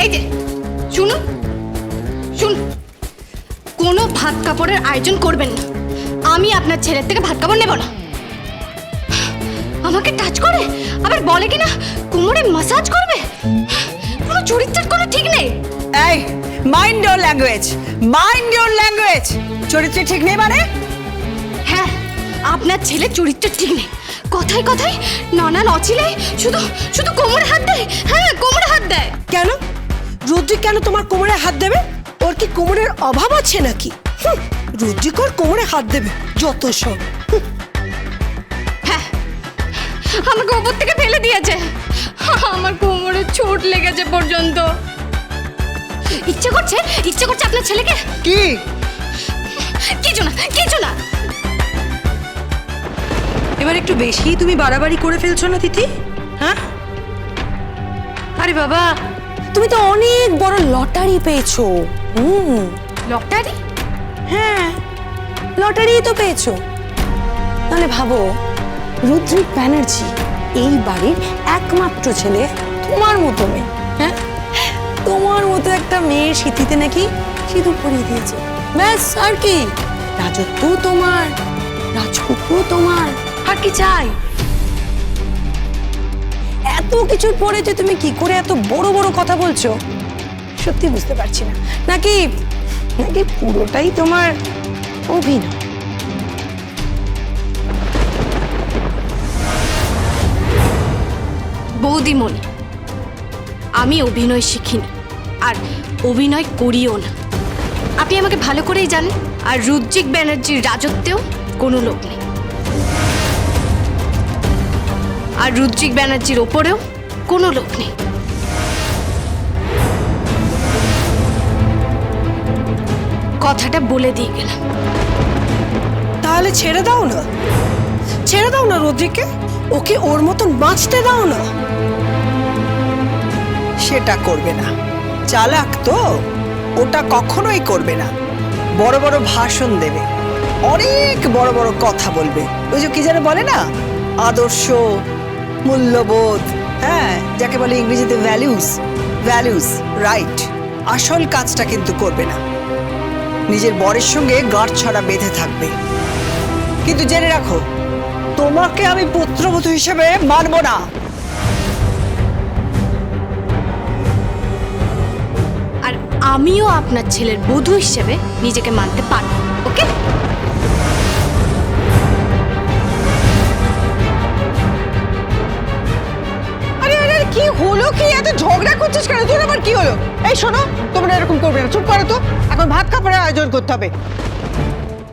এই যে শুনুন শুনুন, কোনো ভাত কাপড়ের আয়োজন করবেন না। আমি আপনার ছেলের থেকে ভাত কাপড় নেব না। আমাকে টাচ করে আবার বলে কিনা কোমরে মাসাজ করবে। কোনো চরিত্রের কোনো ঠিক নেই। এই mind your language, mind your language. চরিত্র ঠিক নেই মানে? হ্যাঁ, আপনার ছেলে চরিত্র ঠিক নেই। কথায় কথায় নানান অচিলে শুধু শুধু কোমরে হাত দেয়। হ্যাঁ, কোমরে হাত দেয়। কেন রুদ্রিক কেন তোমার কোমরে হাত দেবে? ওর কি কোমরের অভাব আছে নাকি? রুদ্রিক ওর কোমরে হাত দেবে যত সব। হ্যাঁ, আমাকে উপর থেকে ফেলে দিয়েছে। আমার কোমরে চোট লেগেছে পর্যন্ত। ইচ্ছে করছে আপনার ছেলেকে। কি কিছু না, কিছু না। এবার একটু বেশি তুমি বাড়াবাড়ি করে ফেলছো না তিথি? হ্যাঁ, আরে বাবা, তুমি তো অনেক বড় লটারি পেয়েছো। লটারি? হ্যাঁ, লটারি তো পেয়েছো। তাহলে ভাবো, রুদ্রিক ব্যানার্জি এই বাড়ির একমাত্র ছেলে, তোমার মতো মেয়ে। হ্যাঁ, তোমার মতো একটা মেয়ের সিঁথিতে নাকি সিঁদুর পরিয়ে দিয়েছে। ব্যাস, আর কি? রাজত্বও তোমার, রাজকুকুও তোমার, আর কি চাই? এত কিছুর পরে যে তুমি কি করে এত বড় বড় কথা বলছো সত্যি বুঝতে পারছি না। নাকি নাকি পুরোটাই তোমার অভিনয়? বৌদিমণি, আমি অভিনয় শিখিনি আর অভিনয় করিও না। আপনি আমাকে ভালো করেই জানেন। আর রুদ্রিক ব্যানার্জির রাজত্বেও কোনো লোক নেই, আর রুদ্রিক ব্যানার্জির ওপরেও কোনো লোক নেই। কথাটা বলে দিয়ে গেলাম। তাহলে ছেড়ে দাও না, ছেড়ে দাও না রুদ্রিককে। ওকে ওর মতন বাঁচতে দাও না। সেটা করবে না, চালাক তো, ওটা কখনোই করবে না। বড় বড় ভাষণ দেবে, অনেক বড় বড় কথা বলবে। ওই যে কি যেন বলে না, আদর্শ, মূল্যবোধ, হ্যাঁ, যাকে বলে ইংরেজিতে ভ্যালুস। Values, right. আসল কাজটা কিন্তু করবে না। নিজের বরের সঙ্গে গাঁট ছড়া বেঁধে থাকবে। কিন্তু জেনে রাখো, তোমাকে আমি পুত্রবধূ হিসেবে মানব না। আর আমিও আপনার ছেলের বধূ হিসেবে নিজেকে মানতে পারব। ওকে? আরে আরে, কি হলো? কি এত ঝগড়া করছিস কেন? তোর আবার কি হলো? এই শোনো, তোমরা এরকম করবে না, চুপ করো তো। এখন ভাত কাপড়ের আয়োজন করতে হবে।